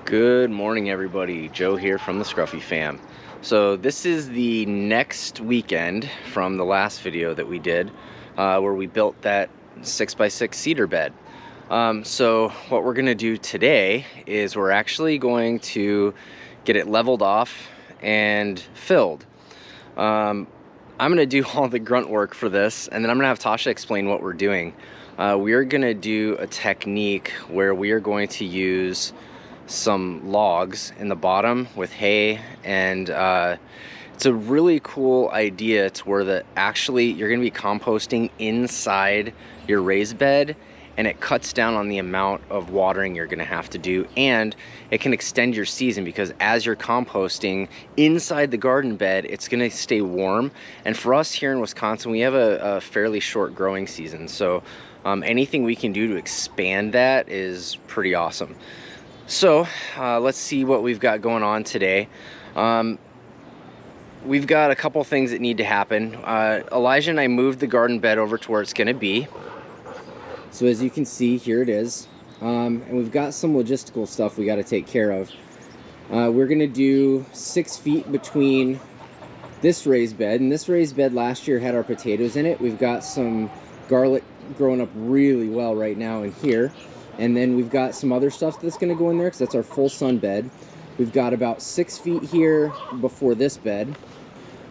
Good morning, everybody. Joe here from the Scruffy fam. So this is the next weekend from the last video that we did where we built that 6x6 cedar bed. So what we're gonna do today is we're actually going to get it leveled off and filled. I'm gonna do all the grunt work for this, and then I'm gonna have Tasha explain what we're doing. We are gonna do a technique where we are going to use some logs in the bottom with hay, and it's a really cool idea to where you're going to be composting inside your raised bed, and it cuts down on the amount of watering you're going to have to do, and it can extend your season because as you're composting inside the garden bed, it's going to stay warm. And for us here in Wisconsin, we have a fairly short growing season, so anything we can do to expand that is pretty awesome. So let's see what we've got going on today. We've got a couple things that need to happen. Elijah and I moved the garden bed over to where it's going to be. So as you can see, here it is. And we've got some logistical stuff we got to take care of. We're going to do 6 feet between this raised bed. And this raised bed last year had our potatoes in it. We've got some garlic growing up really well right now in here. And then we've got some other stuff that's going to go in there because that's our full sun bed. We've got about 6 feet here before this bed.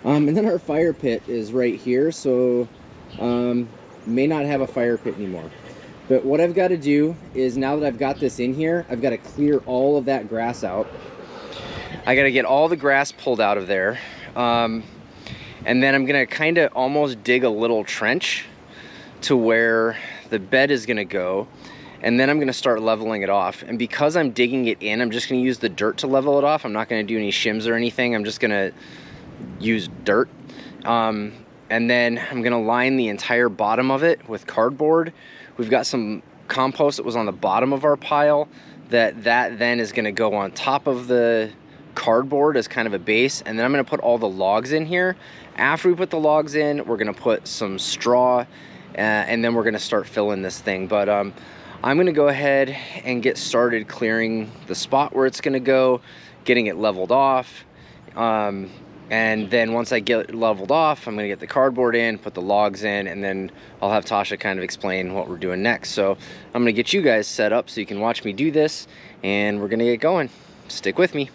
And then our fire pit is right here, so may not have a fire pit anymore. But what I've got to do is, now that I've got this in here, I've got to clear all of that grass out. I got to get all the grass pulled out of there. And then I'm going to kind of almost dig a little trench to where the bed is going to go. And then I'm going to start leveling it off. And because I'm digging it in, I'm just going to use the dirt to level it off. I'm not going to do any shims or anything. I'm just going to use dirt. And then I'm going to line the entire bottom of it with cardboard. We've got some compost that was on the bottom of our pile that then is going to go on top of the cardboard as kind of a base. And then I'm going to put all the logs in here. After we put the logs in, we're going to put some straw, and then we're going to start filling this thing. But I'm going to go ahead and get started clearing the spot where it's going to go, getting it leveled off. And then once I get it leveled off, I'm going to get the cardboard in, put the logs in, and then I'll have Tasha kind of explain what we're doing next. So I'm going to get you guys set up so you can watch me do this, and we're going to get going. Stick with me.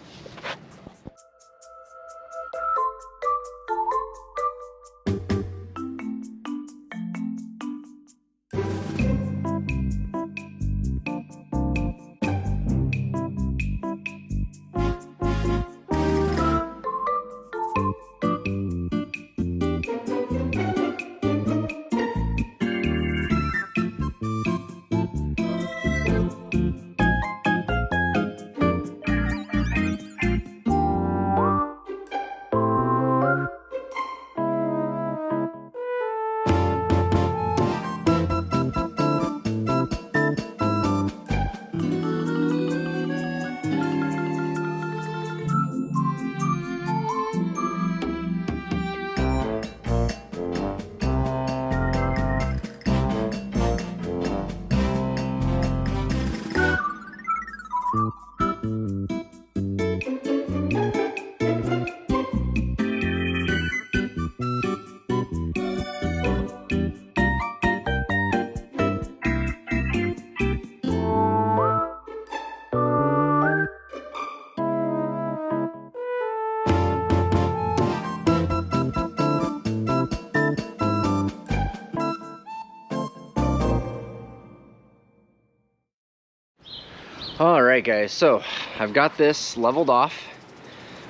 Alright guys, so I've got this leveled off,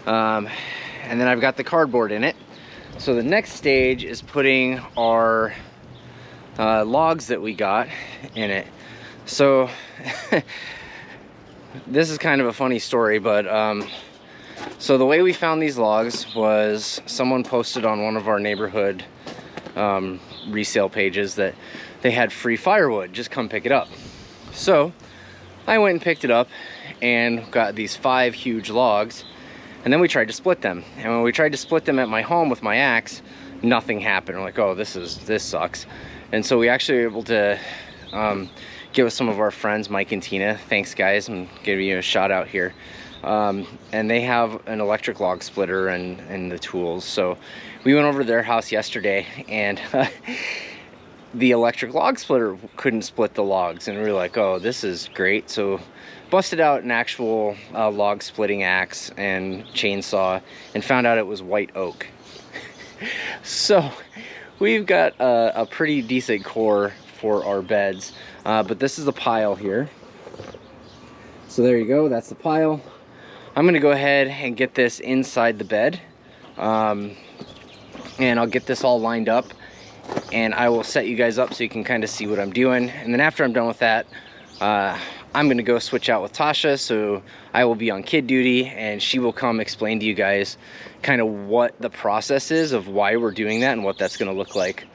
and then I've got the cardboard in it. So the next stage is putting our logs that we got in it. So this is kind of a funny story, but so the way we found these logs was someone posted on one of our neighborhood resale pages that they had free firewood, just come pick it up. So I went and picked it up and got these 5 huge logs, and then we tried to split them. And when we tried to split them at my home with my axe, nothing happened. We're like, oh, this sucks. And so we actually were able to get with some of our friends, Mike and Tina. Thanks guys, I'm giving you a shout out here. And they have an electric log splitter and the tools. So we went over to their house yesterday, and the electric log splitter couldn't split the logs, and we were like, oh, this is great. So busted out an actual log splitting axe and chainsaw and found out it was white oak. So we've got a pretty decent core for our beds, but this is the pile here. So there you go, that's the pile. I'm gonna go ahead and get this inside the bed, and I'll get this all lined up, and I will set you guys up so you can kind of see what I'm doing. And then after I'm done with that, I'm gonna go switch out with Tasha, so I will be on kid duty, and she will come explain to you guys kind of what the process is of why we're doing that and what that's gonna look like.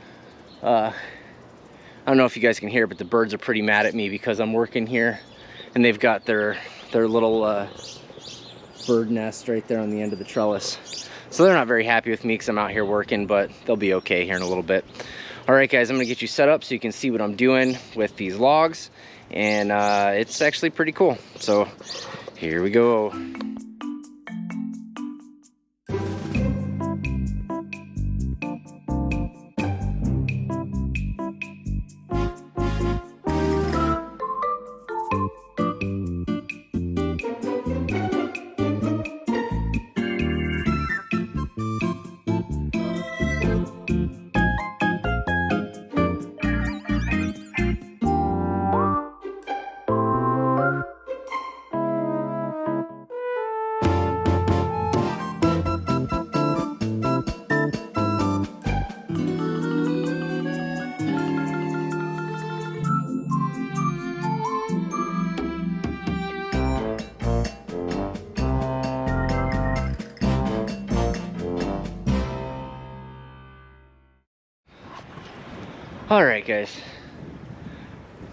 I don't know if you guys can hear, but the birds are pretty mad at me because I'm working here, and they've got their little bird nest right there on the end of the trellis. So they're not very happy with me because I'm out here working, but they'll be okay here in a little bit. All right guys, I'm gonna get you set up so you can see what I'm doing with these logs, and it's actually pretty cool. So here we go. All right guys,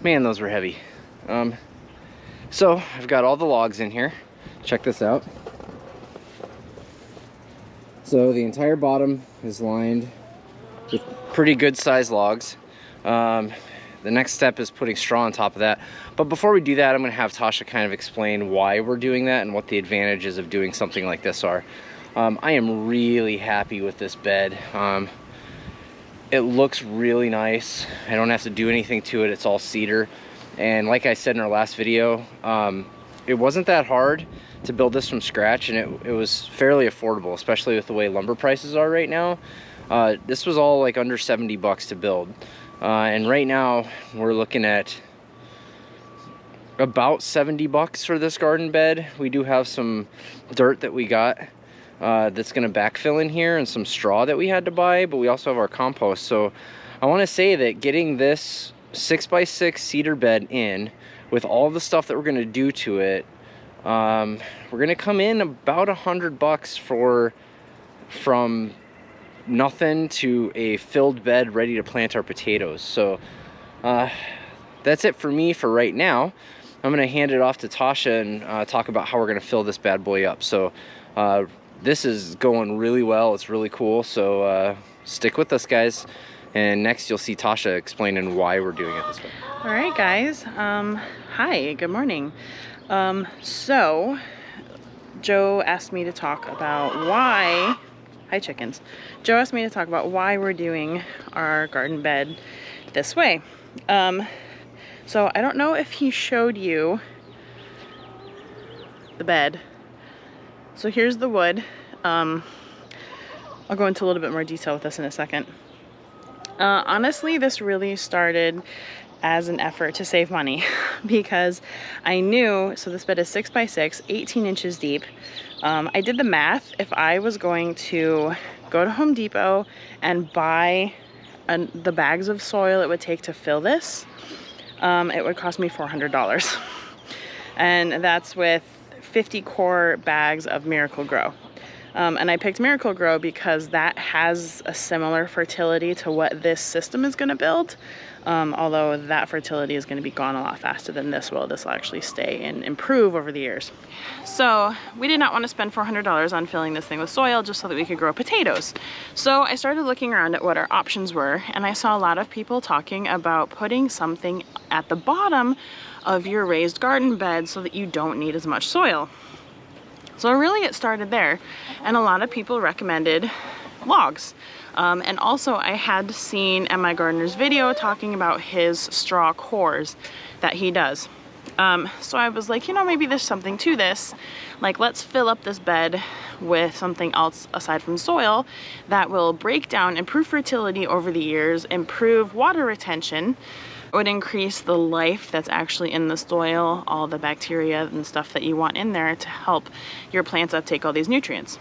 man, those were heavy. So I've got all the logs in here. Check this out. So the entire bottom is lined with pretty good sized logs. The next step is putting straw on top of that. But before we do that, I'm gonna have Tasha kind of explain why we're doing that and what the advantages of doing something like this are. I am really happy with this bed. It looks really nice. I don't have to do anything to it. It's all cedar. And like I said in our last video, it wasn't that hard to build this from scratch, and it was fairly affordable, especially with the way lumber prices are right now. This was all like under 70 bucks to build. And right now we're looking at about 70 bucks for this garden bed. We do have some dirt that we got that's gonna backfill in here, and some straw that we had to buy, but we also have our compost. So I want to say that getting this 6x6 cedar bed in with all the stuff that we're gonna do to it, we're gonna come in about $100 from nothing to a filled bed ready to plant our potatoes. So that's it for me for right now. I'm gonna hand it off to Tasha and talk about how we're gonna fill this bad boy up. So this is going really well. It's really cool. So stick with us, guys. And next you'll see Tasha explaining why we're doing it this way. All right, guys. Hi, good morning. So Joe asked me to talk about why, hi chickens. Joe asked me to talk about why we're doing our garden bed this way. So I don't know if he showed you the bed. So here's the wood. I'll go into a little bit more detail with this in a second. Honestly, this really started as an effort to save money because I knew, so this bed is 6x6, 18 inches deep. I did the math. If I was going to go to Home Depot and buy the bags of soil it would take to fill this, it would cost me $400. And that's with 50 core bags of Miracle Grow. And I picked Miracle-Gro because that has a similar fertility to what this system is going to build. Although that fertility is going to be gone a lot faster than this will. This will actually stay and improve over the years. So we did not want to spend $400 on filling this thing with soil just so that we could grow potatoes. So I started looking around at what our options were, and I saw a lot of people talking about putting something at the bottom of your raised garden bed so that you don't need as much soil. So really it started there, and a lot of people recommended logs. And also I had seen Emma Gardner's video talking about his straw cores that he does. So I was like, you know, maybe there's something to this. Like, let's fill up this bed with something else aside from soil that will break down, improve fertility over the years, improve water retention, would increase the life that's actually in the soil, all the bacteria and stuff that you want in there to help your plants uptake all these nutrients.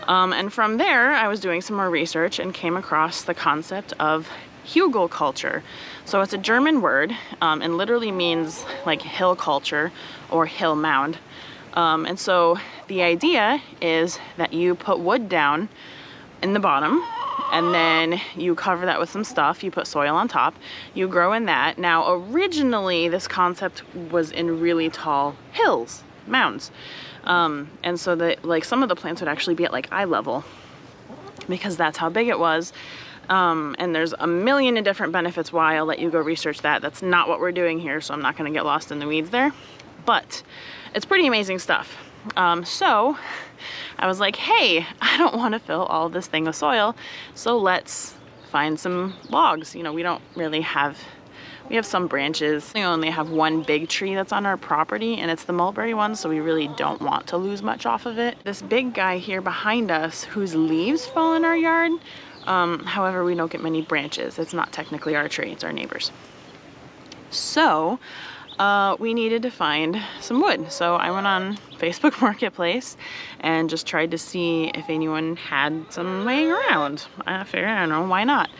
And from there, I was doing some more research and came across the concept of Hugelkultur. So it's a German word, and literally means like hill culture or hill mound. And so the idea is that you put wood down in the bottom, and then you cover that with some stuff, you put soil on top, you grow in that. Now originally this concept was in really tall hills, mounds. And so that, like, some of the plants would actually be at like eye level because that's how big it was. And there's a million and different benefits why. I'll let you go research that. That's not what we're doing here, so I'm not gonna get lost in the weeds there, but it's pretty amazing stuff. So I was like, hey, I don't want to fill all this thing with soil, so let's find some logs. You know, we don't really have, we have some branches. We only have one big tree that's on our property, and it's the mulberry one, so we really don't want to lose much off of it. This big guy here behind us, whose leaves fall in our yard, however, we don't get many branches. It's not technically our tree, it's our neighbor's. So we needed to find some wood. So I went on Facebook Marketplace and just tried to see if anyone had some laying around. I figured, I don't know, why not?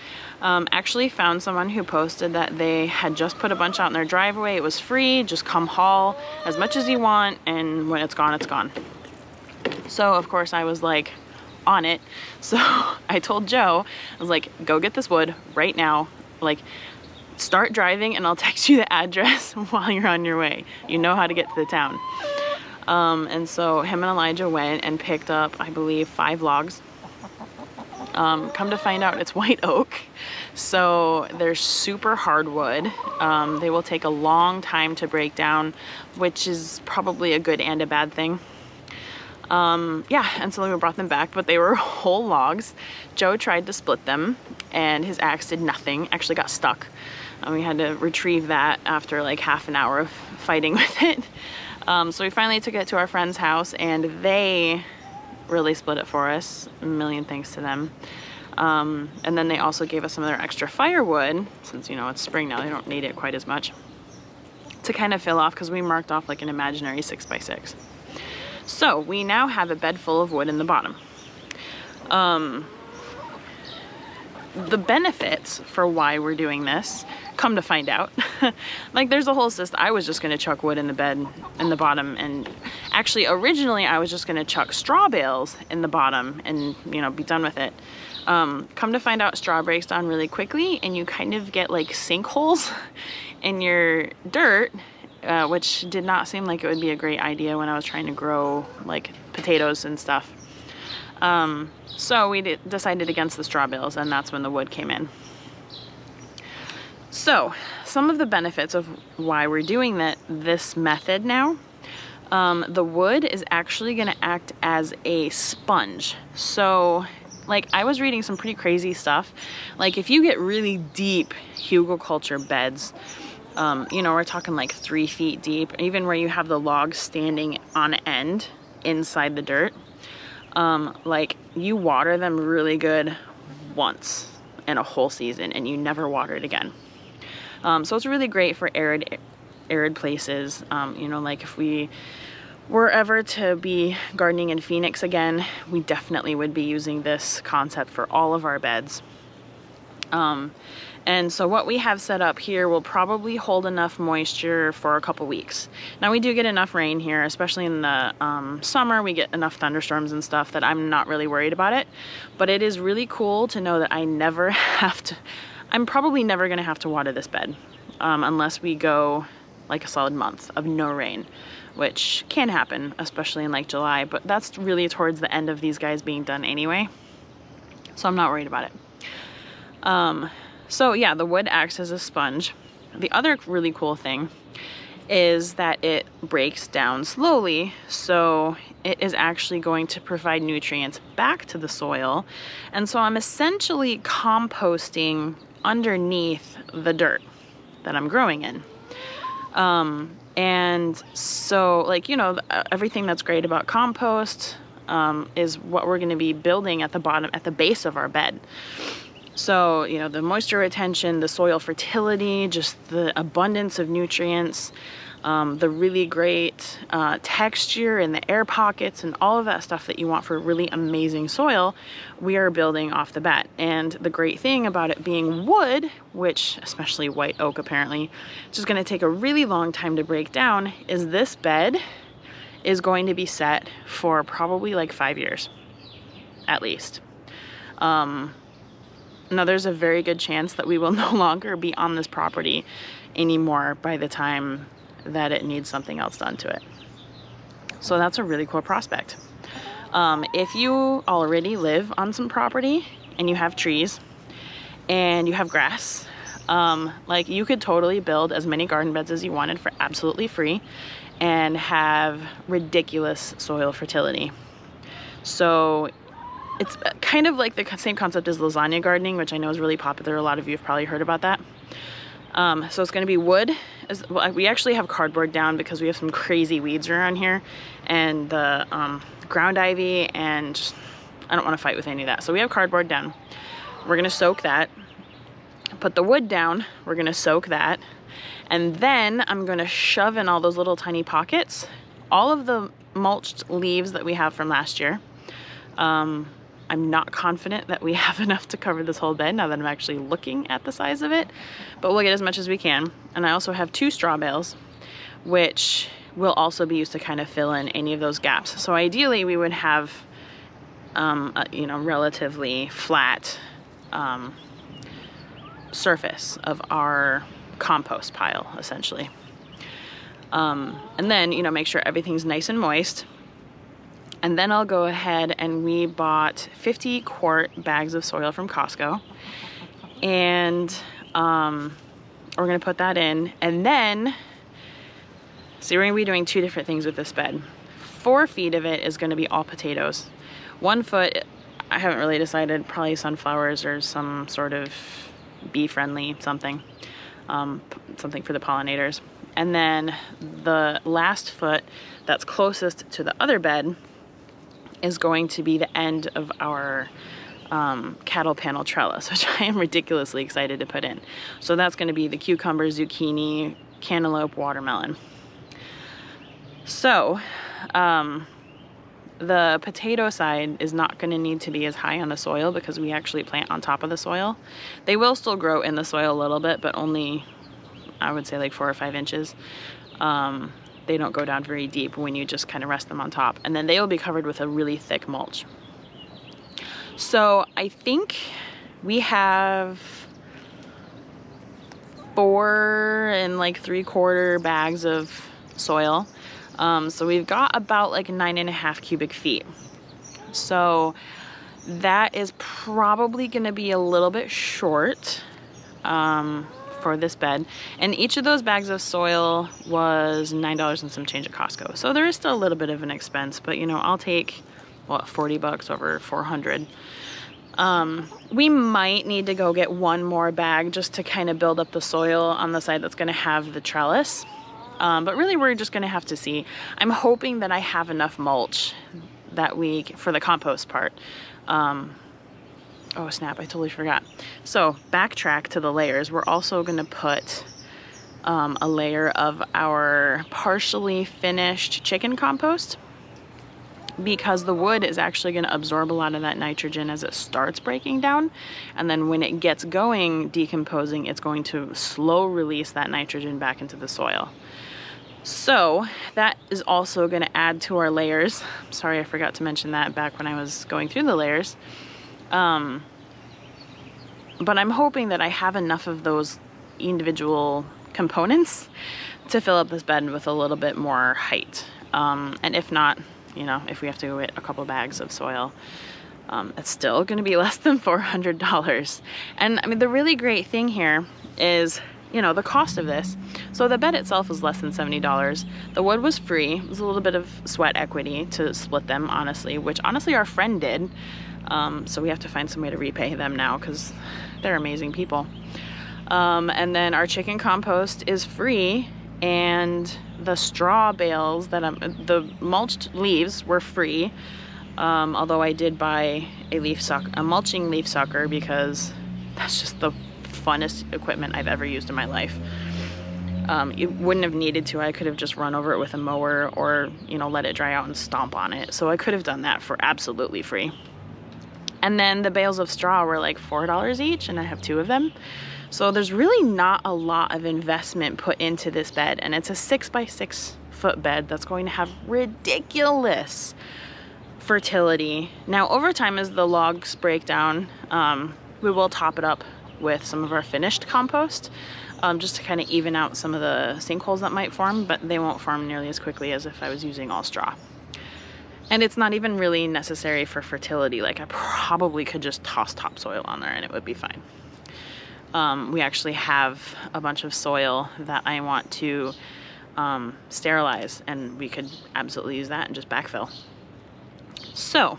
Actually found someone who posted that they had just put a bunch out in their driveway. It was free, just come haul as much as you want, and when it's gone, it's gone. So of course I was like on it. So I told Joe, I was like, go get this wood right now. Like, start driving and I'll text you the address while you're on your way. You know how to get to the town. And so him and Elijah went and picked up, I believe, 5 logs. Come to find out, it's white oak. So they're super hardwood. They will take a long time to break down, which is probably a good and a bad thing. Yeah, and so we brought them back, but they were whole logs. Joe tried to split them and his axe did nothing, actually got stuck. We had to retrieve that after like half an hour of fighting with it. So we finally took it to our friend's house and they really split it for us. A million thanks to them. And then they also gave us some of their extra firewood, since, you know, it's spring now, they don't need it quite as much, to kind of fill off, because we marked off like an imaginary 6x6. So we now have a bed full of wood in the bottom. The benefits for why we're doing this, come to find out, like there's a whole system. I was just gonna chuck wood in the bed in the bottom, and actually originally I was just gonna chuck straw bales in the bottom and, you know, be done with it. Come to find out, straw breaks down really quickly and you kind of get like sinkholes in your dirt, which did not seem like it would be a great idea when I was trying to grow like potatoes and stuff. So we decided against the straw bales, and that's when the wood came in. So some of the benefits of why we're doing this method now, the wood is actually going to act as a sponge. So like I was reading some pretty crazy stuff. Like if you get really deep Hugelkultur beds, you know, we're talking like 3 feet deep, even where you have the logs standing on end inside the dirt, like you water them really good once in a whole season and you never water it again. So it's really great for arid places. You know, like if we were ever to be gardening in Phoenix again, we definitely would be using this concept for all of our beds. And so what we have set up here will probably hold enough moisture for a couple weeks. Now we do get enough rain here, especially in the summer. We get enough thunderstorms and stuff that I'm not really worried about it. But it is really cool to know that I never have to, I'm probably never gonna have to water this bed unless we go like a solid month of no rain, which can happen, especially in like July, but that's really towards the end of these guys being done anyway. So I'm not worried about it. So yeah, the wood acts as a sponge. The other really cool thing is that it breaks down slowly, so it is actually going to provide nutrients back to the soil. And so I'm essentially composting underneath the dirt that I'm growing in. And so, like, you know, everything that's great about compost is what we're going to be building at the bottom, at the base of our bed. So, you know, the moisture retention, the soil fertility, just the abundance of nutrients, the really great texture and the air pockets and all of that stuff that you want for really amazing soil, we are building off the bat. And the great thing about it being wood, which especially white oak apparently, it's just going to take a really long time to break down, is this bed is going to be set for probably like 5 years at least. Now there's a very good chance that we will no longer be on this property anymore by the time that it needs something else done to it. So that's a really cool prospect. If you already live on some property and you have trees and you have grass, like you could totally build as many garden beds as you wanted for absolutely free and have ridiculous soil fertility. So it's kind of like the same concept as lasagna gardening, which I know is really popular. A lot of you have probably heard about that. So it's going to be wood. Well, we actually have cardboard down because we have some crazy weeds around here, and the ground ivy, and just, I don't want to fight with any of that. So we have cardboard down. We're going to soak that. Put the wood down. We're going to soak that. And then I'm going to shove in all those little tiny pockets all of the mulched leaves that we have from last year. I'm not confident that we have enough to cover this whole bed now that I'm actually looking at the size of it, but we'll get as much as we can. And I also have 2 straw bales, which will also be used to kind of fill in any of those gaps. So ideally we would have, you know, relatively flat surface of our compost pile, essentially. And then, you know, make sure everything's nice and moist. And then I'll go ahead and we bought 50 quart bags of soil from Costco. And we're gonna put that in. And then, so we're gonna be doing 2 different things with this bed. 4 feet of it is gonna be all potatoes. 1 foot, I haven't really decided, probably sunflowers or some sort of bee-friendly something. Something for the pollinators. And then the last foot that's closest to the other bed is going to be the end of our cattle panel trellis, which I am ridiculously excited to put in. So that's going to be the cucumber, zucchini, cantaloupe, watermelon. So the potato side is not going to need to be as high on the soil because we actually plant on top of the soil. They will still grow in the soil a little bit, but only, I would say, like 4 or 5 inches. They don't go down very deep when you just kind of rest them on top. And then they will be covered with a really thick mulch. So I think we have 4 and like 3/4 bags of soil. So we've got about like 9.5 cubic feet. So that is probably going to be a little bit short for this bed. And each of those bags of soil was $9 and some change at Costco. So there is still a little bit of an expense, but you know, I'll take, what, 40 bucks over 400. We might need to go get 1 more bag just to kind of build up the soil on the side that's going to have the trellis. But really we're just going to have to see. I'm hoping that I have enough mulch that week for the compost part. Oh snap, I totally forgot. So backtrack to the layers. We're also going to put a layer of our partially finished chicken compost because the wood is actually going to absorb a lot of that nitrogen as it starts breaking down. And then when it gets going, decomposing, it's going to slow release that nitrogen back into the soil. So that is also going to add to our layers. Sorry, I forgot to mention that back when I was going through the layers. But I'm hoping that I have enough of those individual components to fill up this bed with a little bit more height. And if not, you know, if we have to go get a couple bags of soil, it's still going to be less than $400. And I mean, the really great thing here is, you know, the cost of this. So the bed itself was less than $70. The wood was free. It was a little bit of sweat equity to split them, honestly, which honestly our friend did. So we have to find some way to repay them now because they're amazing people. And then our chicken compost is free, and the straw bales that the mulched leaves were free. Although I did buy a mulching leaf sucker because that's just the funnest equipment I've ever used in my life. It wouldn't have needed to. I could have just run over it with a mower or, you know, let it dry out and stomp on it. So I could have done that for absolutely free. And then the bales of straw were like $4 each, and I have 2 of them. So there's really not a lot of investment put into this bed, and it's a 6x6 foot bed that's going to have ridiculous fertility. Now, over time, as the logs break down, we will top it up with some of our finished compost, just to kind of even out some of the sinkholes that might form, but they won't form nearly as quickly as if I was using all straw. And it's not even really necessary for fertility. Like, I probably could just toss topsoil on there and it would be fine. We actually have a bunch of soil that I want to sterilize, and we could absolutely use that and just backfill. So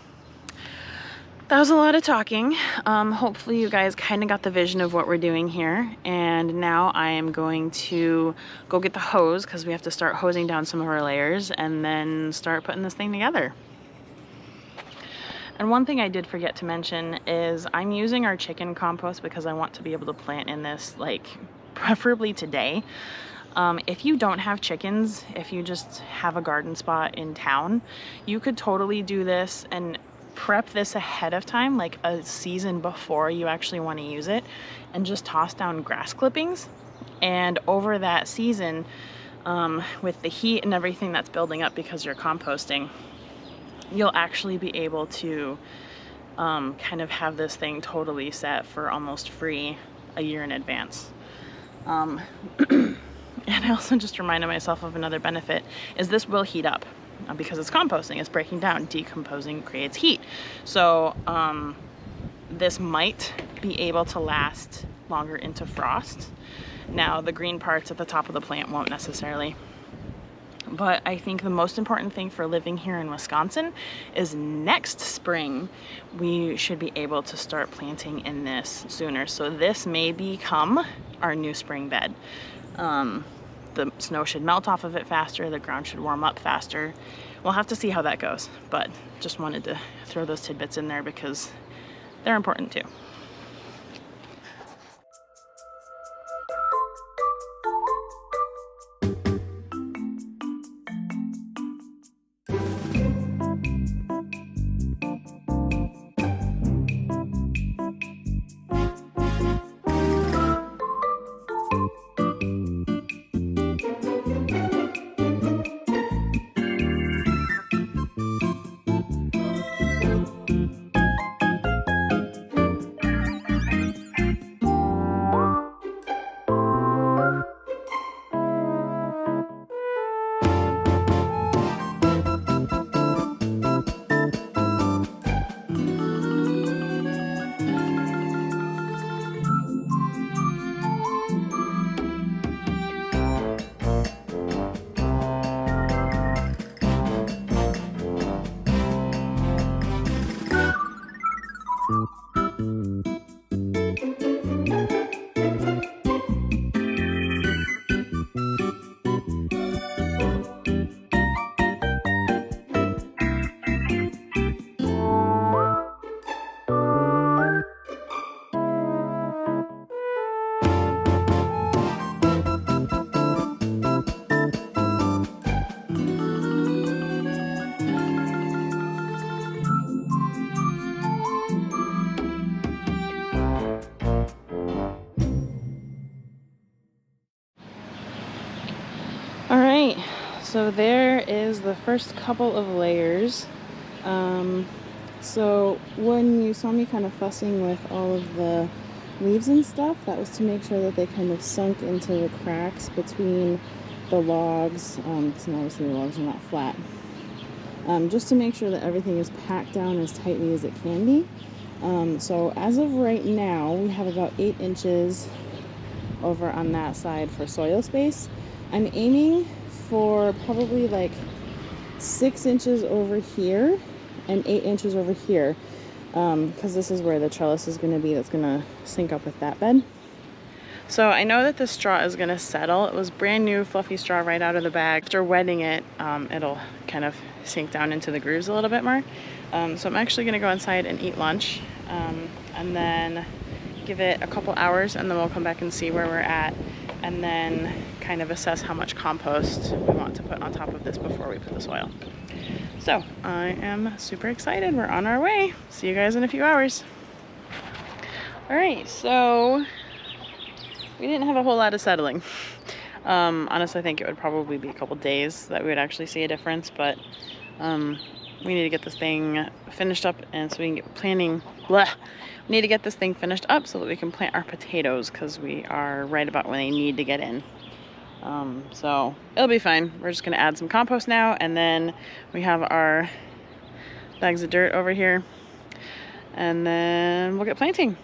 that was a lot of talking. Hopefully you guys kind of got the vision of what we're doing here. And now I am going to go get the hose because we have to start hosing down some of our layers and then start putting this thing together. And one thing I did forget to mention is I'm using our chicken compost because I want to be able to plant in this, like, preferably today. If you don't have chickens, if you just have a garden spot in town, you could totally do this and prep this ahead of time, like a season before you actually want to use it, and just toss down grass clippings. And over that season, with the heat and everything that's building up because you're composting, you'll actually be able to kind of have this thing totally set for almost free a year in advance. And I also just reminded myself of another benefit is this will heat up because it's composting, it's breaking down, decomposing creates heat. So this might be able to last longer into frost. Now the green parts at the top of the plant won't necessarily. But I think the most important thing for living here in Wisconsin is next spring we should be able to start planting in this sooner. So this may become our new spring bed. The snow should melt off of it faster, the ground should warm up faster. We'll have to see how that goes, but just wanted to throw those tidbits in there because they're important too. So there is the first couple of layers. So when you saw me kind of fussing with all of the leaves and stuff, that was to make sure that they kind of sunk into the cracks between the logs, because obviously the logs are not flat. Just to make sure that everything is packed down as tightly as it can be. So as of right now, we have about 8 inches over on that side for soil space. I'm aiming for probably like 6 inches over here and 8 inches over here, because this is where the trellis is going to be that's going to sync up with that bed. So I know that the straw is going to settle. It was brand new fluffy straw right out of the bag. After wetting it, it'll kind of sink down into the grooves a little bit more. So I'm actually going to go inside and eat lunch, and then give it a couple hours, and then we'll come back and see where we're at, and then kind of assess how much compost we want to put on top of this before we put the soil. So I am super excited. We're on our way. See you guys in a few hours. All right, so we didn't have a whole lot of settling. Honestly, I think it would probably be a couple days that we would actually see a difference, but we need to get this thing finished up, and so we can get planting. We need to get this thing finished up so that we can plant our potatoes, because we are right about when they need to get in. So it'll be fine. We're just gonna add some compost now, and then we have our bags of dirt over here, and then we'll get planting.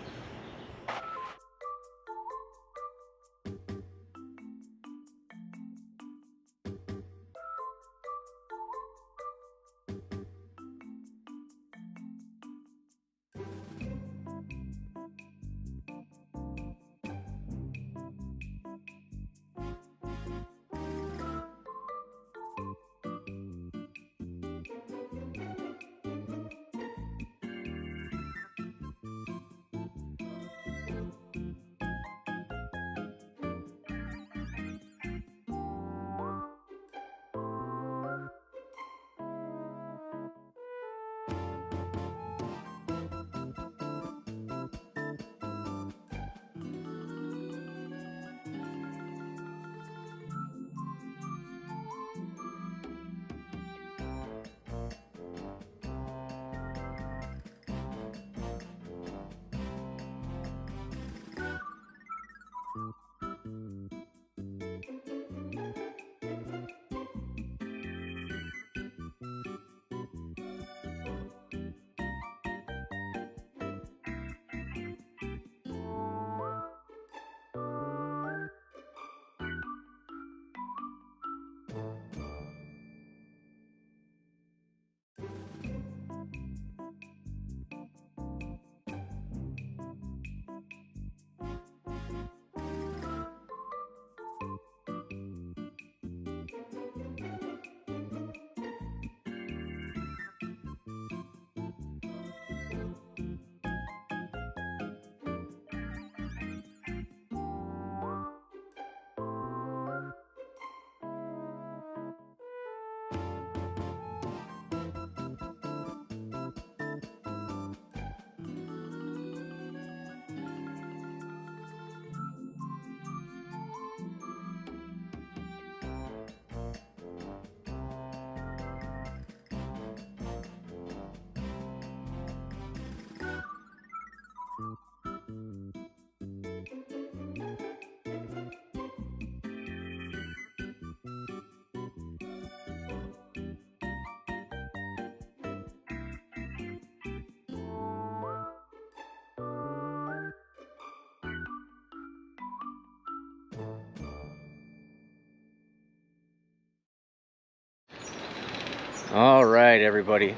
All right, everybody.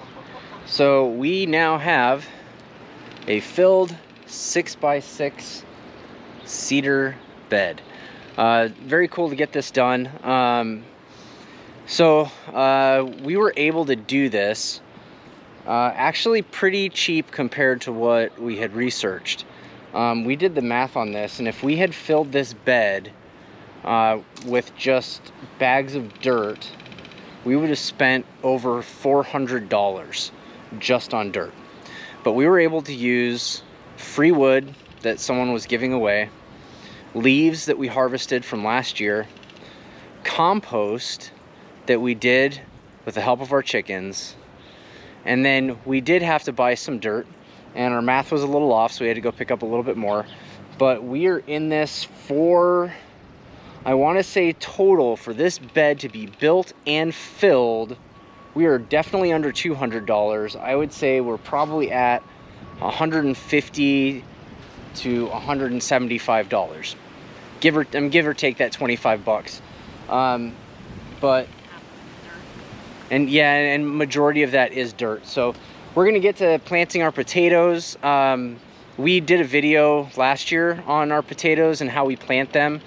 So we now have a filled 6x6 cedar bed. Very cool to get this done. We were able to do this actually pretty cheap compared to what we had researched. We did the math on this, and if we had filled this bed with just bags of dirt, we would have spent over $400 just on dirt. But we were able to use free wood that someone was giving away, leaves that we harvested from last year, compost that we did with the help of our chickens. And then we did have to buy some dirt, and our math was a little off, so we had to go pick up a little bit more. But we are in this for, I want to say total for this bed to be built and filled, we are definitely under $200. I would say we're probably at $150 to $175. Give or take that 25 bucks. But and yeah, and majority of that is dirt. So we're gonna get to planting our potatoes. We did a video last year on our potatoes and how we plant them,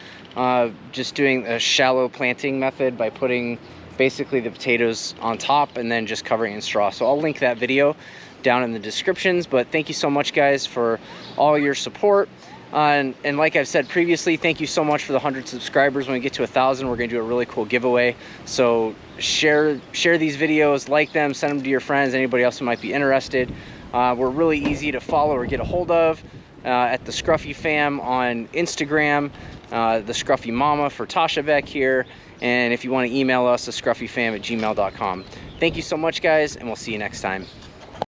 just doing a shallow planting method by putting basically the potatoes on top and then just covering in straw. So I'll link that video down in the descriptions. But thank you so much, guys, for all your support. And like I've said previously, thank you so much for the 100 subscribers. When we get to 1,000, we're gonna do a really cool giveaway. So share these videos, like them, send them to your friends, anybody else who might be interested. We're really easy to follow or get a hold of at the Scruffy Fam on Instagram, the Scruffy Mama for Tasha back here. And if you want to email us, the scruffyfam@gmail.com. Thank you so much, guys, and we'll see you next time.